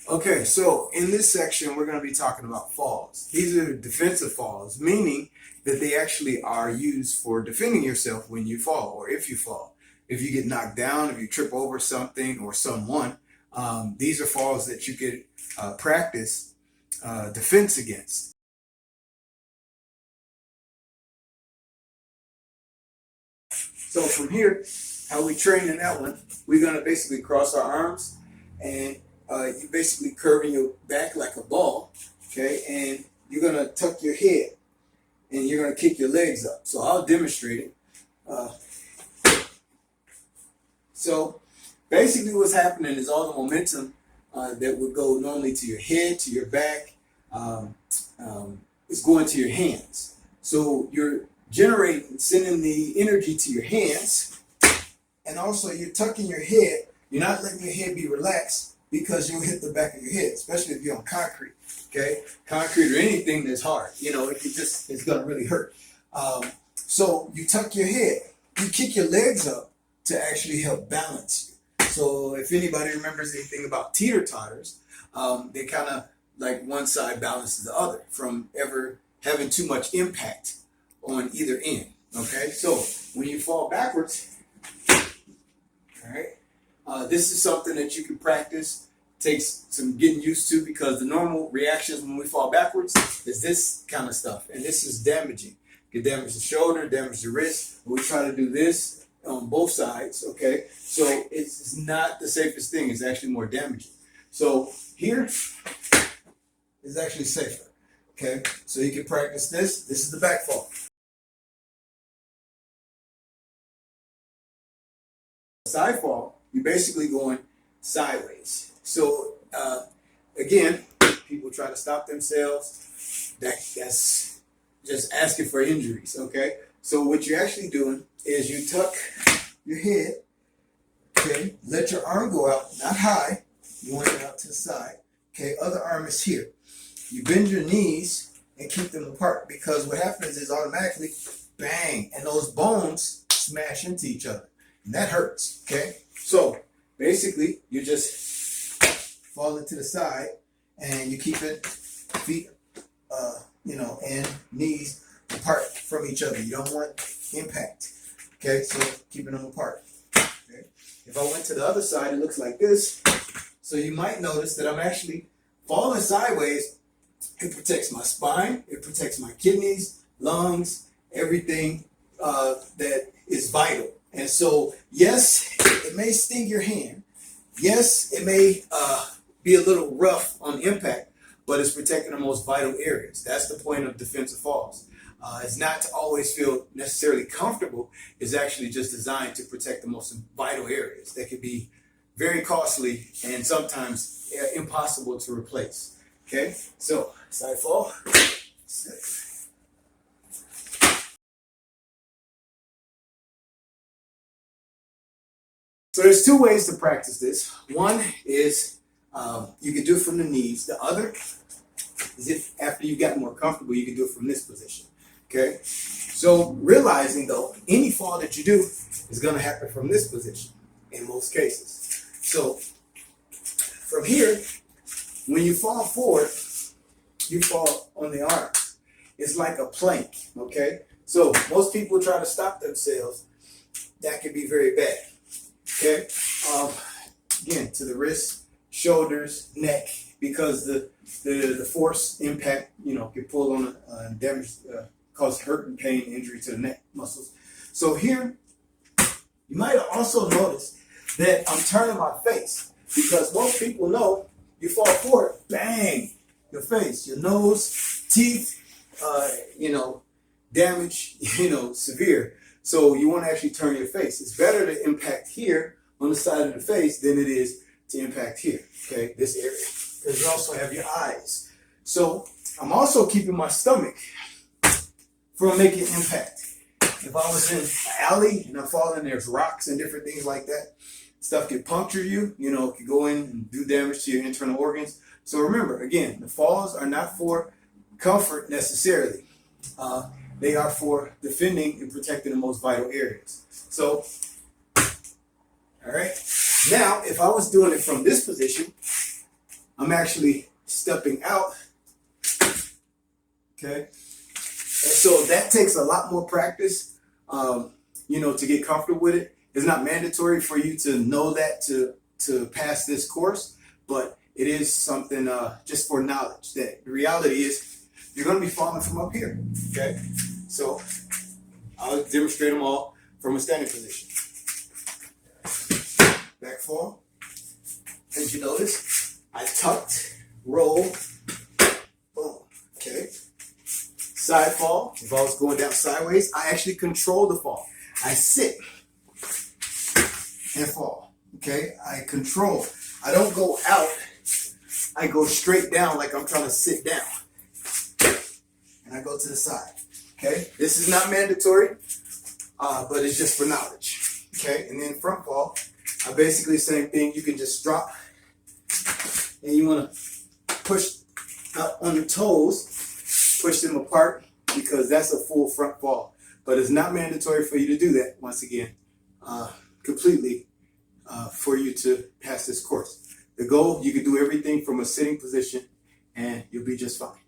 Okay, so in this section, we're going to be talking about falls. These are defensive falls, meaning that they actually are used for defending yourself when you fall or if you fall. If you get knocked down, if you trip over something or someone, these are falls that you could practice defense against. So from here, how we train in that one, we're going to basically cross our arms and you basically curving your back like a ball, okay? And you're going to tuck your head and you're going to kick your legs up. So I'll demonstrate it. Uh, so basically what's happening is all the momentum that would go normally to your head, to your back, is going to your hands. So you're generating, sending the energy to your hands, and also you're tucking your head. You're not letting your head be relaxed because you'll hit the back of your head, especially if you're on concrete. Okay, concrete or anything that's hard, it's gonna really hurt. So you tuck your head, you kick your legs up to actually help balance you. So if anybody remembers anything about teeter-totters, they kind of like one side balances the other from ever having too much impact on either end. Okay, so when you fall backwards, all right, this is something that you can practice. Takes some getting used to because the normal reactions when we fall backwards is this kind of stuff, and this is damaging. It can damage the shoulder, damage the wrist. We try to do this on both sides. Okay, so it's not the safest thing. It's actually more damaging. So here is actually safer. Okay, so you can practice this. This is the back fall. Side fall, you're basically going sideways. So again, people try to stop themselves. That's just asking for injuries. Okay, so what you're actually doing is you tuck your head. Okay, let your arm go out, not high. You want it out to the side. Okay, other arm is here. You bend your knees and keep them apart because what happens is automatically, bang, and those bones smash into each other. And that hurts, okay? So basically, you just fall into the side and you keep it feet, and knees apart from each other. You don't want impact, okay? So keeping them apart, okay? If I went to the other side, it looks like this. So you might notice that I'm actually falling sideways. It protects my spine. It protects my kidneys, lungs, everything that is vital. And so, yes, it may sting your hand. Yes, it may be a little rough on impact, but it's protecting the most vital areas. That's the point of defensive falls. It's not to always feel necessarily comfortable. It's actually just designed to protect the most vital areas that can be very costly and sometimes impossible to replace. Okay, so side fall. So there's two ways to practice this. One is you can do it from the knees. The other is if after you got more comfortable, you can do it from this position. Okay? So realizing though, any fall that you do is going to happen from this position in most cases. So from here, when you fall forward, you fall on the arms. It's like a plank. Okay? So most people try to stop themselves. That can be very bad. Okay, again, to the wrists, shoulders, neck, because the force impact, can pull on and damage, cause hurt and pain, injury to the neck muscles. So here, you might also notice that I'm turning my face because most people know you fall forward, bang, your face, your nose, teeth, damage, severe. So you want to actually turn your face. It's better to impact here on the side of the face than it is to impact here, okay, this area. Because you also have your eyes. So I'm also keeping my stomach from making impact. If I was in an alley and I'm falling, there's rocks and different things like that. Stuff could puncture you, it could go in and do damage to your internal organs. So remember, again, the falls are not for comfort necessarily. They are for defending and protecting the most vital areas. So, all right. Now, if I was doing it from this position, I'm actually stepping out. Okay. And so that takes a lot more practice, to get comfortable with it. It's not mandatory for you to know that to pass this course, but it is something just for knowledge that the reality is you're going to be falling from up here. Okay. So I'll demonstrate them all from a standing position. Back fall. As you notice, I tucked, roll, boom. Okay. Side fall. If I was going down sideways, I actually control the fall. I sit and fall. Okay. I control. I don't go out. I go straight down like I'm trying to sit down. And I go to the side. Okay. This is not mandatory, but it's just for knowledge. Okay. And then front fall, I basically same thing. You can just drop and you want to push out on the toes, push them apart, because that's a full front fall. But it's not mandatory for you to do that, once again, completely for you to pass this course. The goal, you can do everything from a sitting position and you'll be just fine.